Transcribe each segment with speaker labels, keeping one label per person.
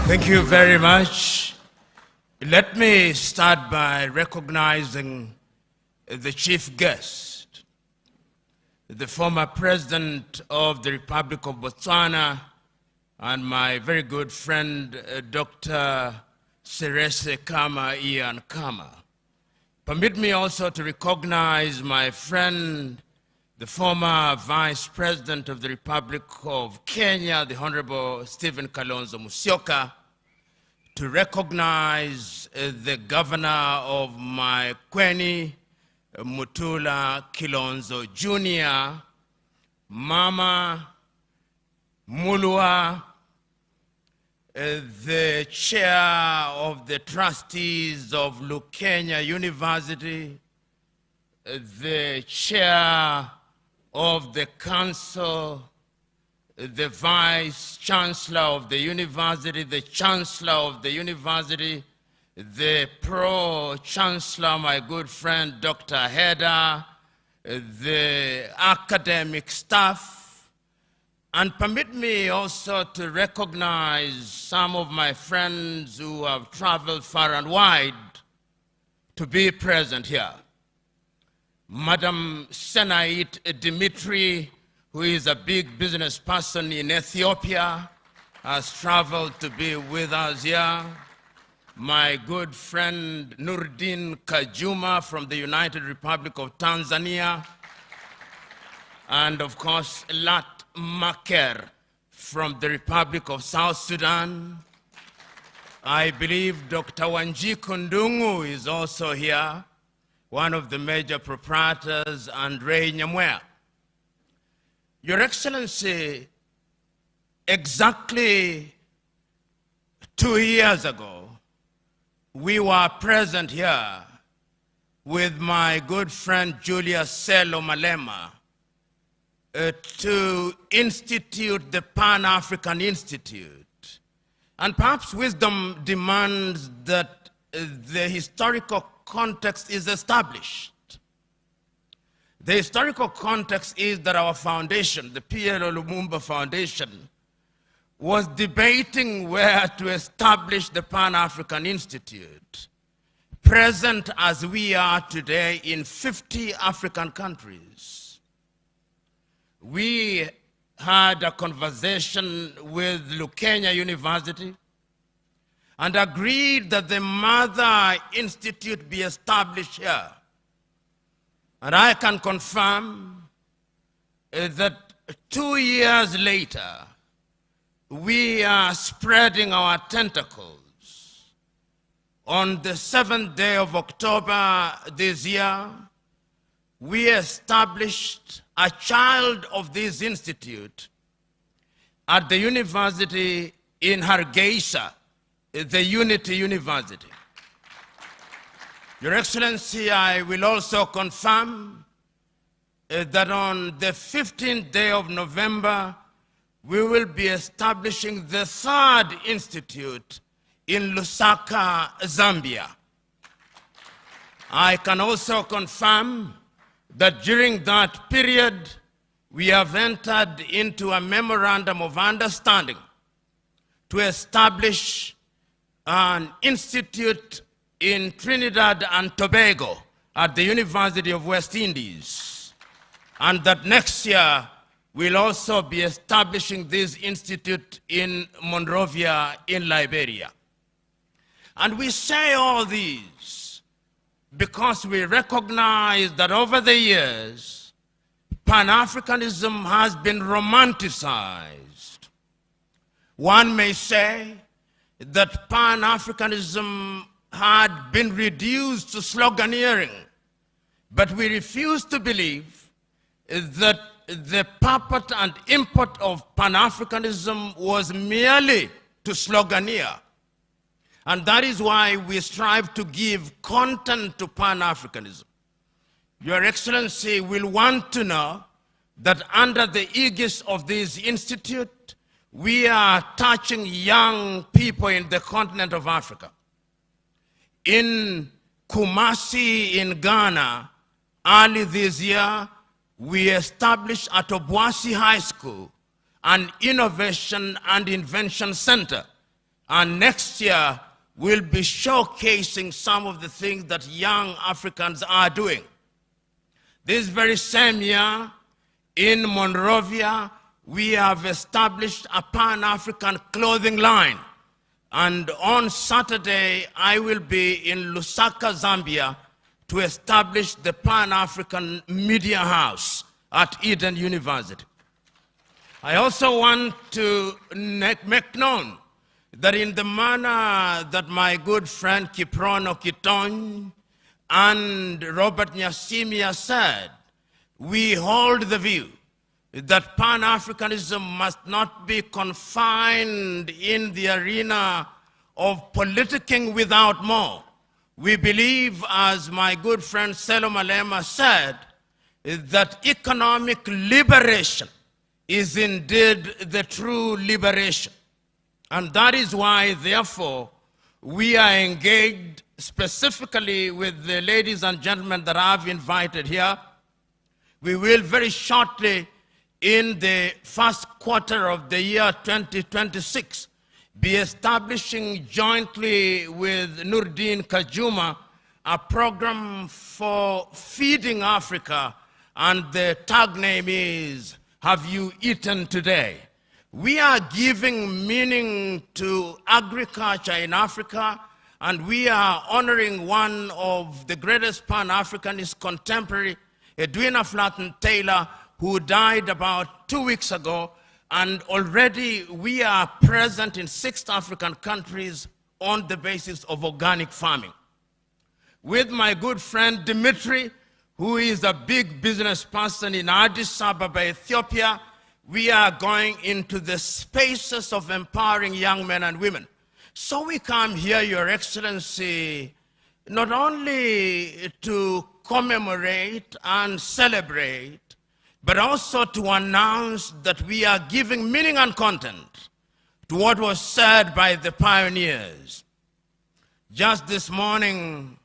Speaker 1: Thank you very much. Let me start by recognizing the chief guest, the former president of the Republic of Botswana, and my very good friend, Dr. Serese Kama Ian Kama. Permit me also to recognize my friend, the former Vice President of the Republic of Kenya, the Honorable Stephen Kalonzo Musyoka, to recognize the Governor of my Kweni, Mutula Kilonzo Jr., Mama Mulua, the chair of the trustees of Lukenya University, the chair of the council, the vice chancellor of the university, the chancellor of the university, the pro-chancellor, my good friend Dr. Heda, the academic staff, and permit me also to recognize some of my friends who have traveled far and wide to be present here. Madam Senait Dimitri, who is a big business person in Ethiopia, has traveled to be with us here. My good friend Nurdin Kajuma from the United Republic of Tanzania, and of course Lat Maker from the Republic of South Sudan. I believe Dr. Wanji Kundungu is also here, one of the major proprietors, and Ray Nyamwea. Your Excellency, exactly 2 years ago, we were present here with my good friend Julius Selo Malema to institute the Pan-African Institute. And perhaps wisdom demands that the historical context is established. The historical context is that our foundation, the PLO Lumumba Foundation, was debating where to establish the Pan-African Institute, present as we are today in 50 African countries. We had a conversation with Lukenya University and agreed that the Mother Institute be established here. And I can confirm that 2 years later, we are spreading our tentacles. On the 7th day of October this year, we established a child of this institute at the university in Hargeisa, the Unity University. Your Excellency, I will also confirm that on the 15th day of November, we will be establishing the 3rd institute in Lusaka, Zambia. I can also confirm that during that period, we have entered into a memorandum of understanding to establish an institute in Trinidad and Tobago at the University of West Indies. And that next year, we'll also be establishing this institute in Monrovia in Liberia. And we say all these because we recognize that over the years, Pan-Africanism has been romanticized. One may say that Pan-Africanism had been reduced to sloganeering, but we refuse to believe that the purport and import of Pan-Africanism was merely to sloganeer. And that is why we strive to give content to Pan-Africanism. Your Excellency will want to know that under the aegis of this institute, we are touching young people in the continent of Africa. In Kumasi in Ghana, early this year, we established at Obuasi High School an Innovation and Invention Center. And next year, we'll be showcasing some of the things that young Africans are doing. This very same year, in Monrovia, we have established a Pan-African clothing line. And on Saturday, I will be in Lusaka, Zambia, to establish the Pan-African Media House at Eden University. I also want to make known that in the manner that my good friend Kiprono Kitony and Robert Nyasimia said, we hold the view that Pan-Africanism must not be confined in the arena of politicking without more. We believe, as my good friend Selo Malema said, that economic liberation is indeed the true liberation. And that is why, therefore, we are engaged specifically with the ladies and gentlemen that I've invited here. We will very shortly, in the first quarter of the year 2026, be establishing jointly with Nurdin Kajuma a program for feeding Africa, and the tag name is, Have You Eaten Today? We are giving meaning to agriculture in Africa, and we are honoring one of the greatest Pan-Africanist contemporary, Edwina Flatten Taylor, who died about 2 weeks ago, and already we are present in 6 African countries on the basis of organic farming. With my good friend Dimitri, who is a big business person in Addis Ababa, Ethiopia, we are going into the spaces of empowering young men and women. So we come here, Your Excellency, not only to commemorate and celebrate, but also to announce that we are giving meaning and content to what was said by the pioneers. Just this morning,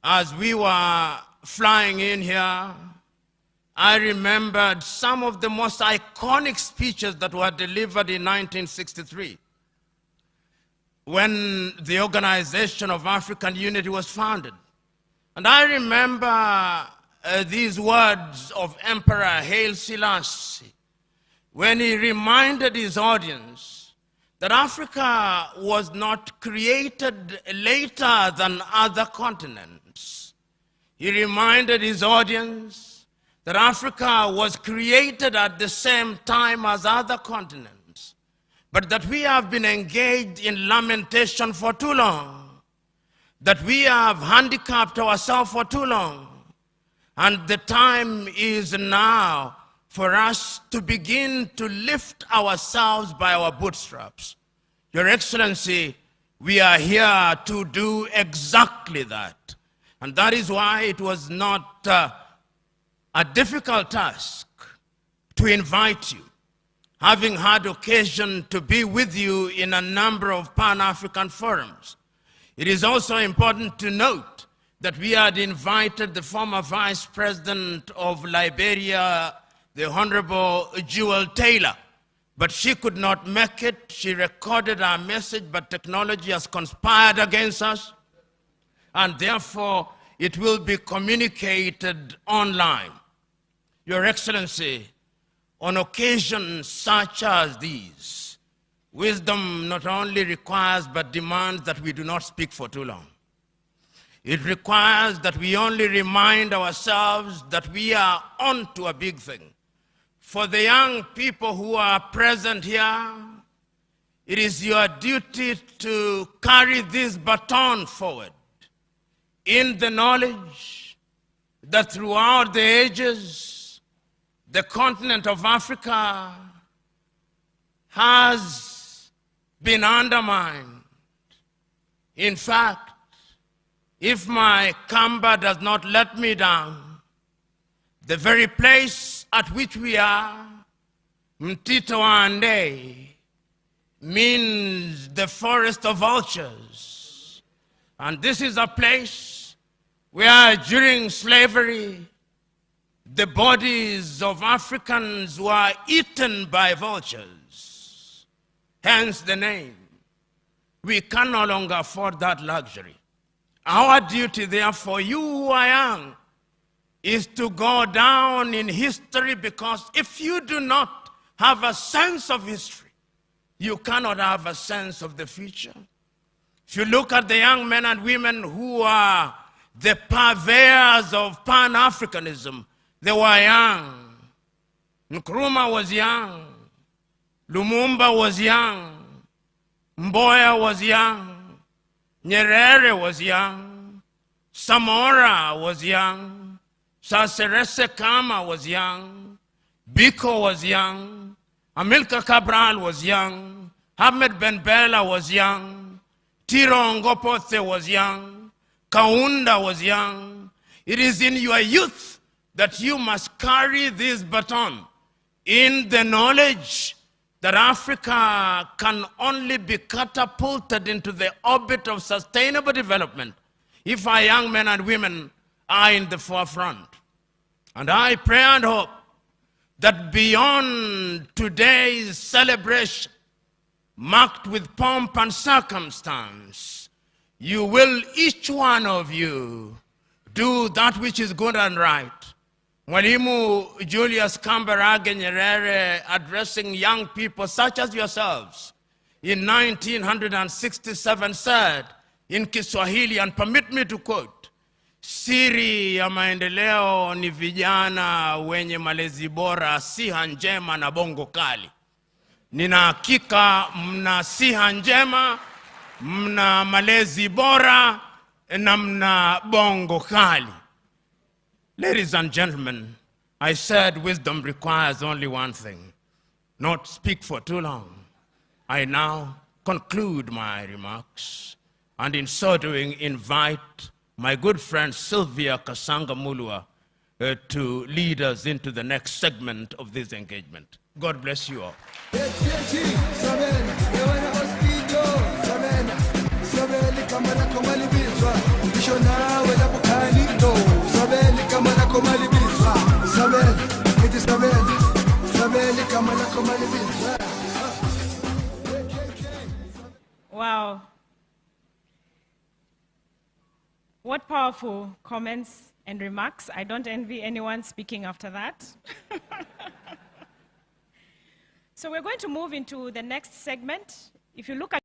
Speaker 1: as we were flying in here, I remembered some of the most iconic speeches that were delivered in 1963, when the Organization of African Unity was founded. And I remember these words of Emperor Haile Selassie, when he reminded his audience that Africa was not created later than other continents. He reminded his audience that Africa was created at the same time as other continents, but that we have been engaged in lamentation for too long, that we have handicapped ourselves for too long, and the time is now for us to begin to lift ourselves by our bootstraps. Your Excellency, we are here to do exactly that. And that is why it was not a difficult task to invite you, having had occasion to be with you in a number of Pan-African forums. It is also important to note that we had invited the former Vice President of Liberia, the Honorable Jewel Taylor, but she could not make it. She recorded our message, but technology has conspired against us, and therefore it will be communicated online. Your Excellency, on occasions such as these, wisdom not only requires but demands that we do not speak for too long. It requires that we only remind ourselves that we are on to a big thing. For the young people who are present here, it is your duty to carry this baton forward in the knowledge that throughout the ages, the continent of Africa has been undermined. In fact, if my Kamba does not let me down, the very place at which we are, Mtito Ande, means the forest of vultures. And this is a place where during slavery, the bodies of Africans were eaten by vultures, hence the name. We can no longer afford that luxury. Our duty, therefore, you who are young, is to go down in history, because if you do not have a sense of history, you cannot have a sense of the future. If you look at the young men and women who are the purveyors of Pan-Africanism, they were young. Nkrumah was young. Lumumba was young. Mboya was young. Nyerere was young. Samora was young. Saserese Kama was young. Biko was young. Amilcar Cabral was young. Ahmed Ben Bella was young. Tiro Ngopote was young. Kaunda was young. It is in your youth that you must carry this baton in the knowledge that Africa can only be catapulted into the orbit of sustainable development if our young men and women are in the forefront. And I pray and hope that beyond today's celebration, marked with pomp and circumstance, you will, each one of you, do that which is good and right. Mwalimu Julius Kambarage Nyerere, addressing young people such as yourselves in 1967, said in Kiswahili, and permit me to quote, "Siri ya maendeleo ni vijana wenye malezi bora, siha njema na bongo kali." Nina hakika mna siha njema, mna malezi bora, na mna bongo kali. Ladies and gentlemen, I said wisdom requires only one thing: not speak for too long. I now conclude my remarks, and in so doing invite my good friend Sylvia Kasanga Mulua to lead us into the next segment of this engagement. God bless you all.
Speaker 2: Wow. What powerful comments and remarks. I don't envy anyone speaking after that. So we're going to move into the next segment. If you look at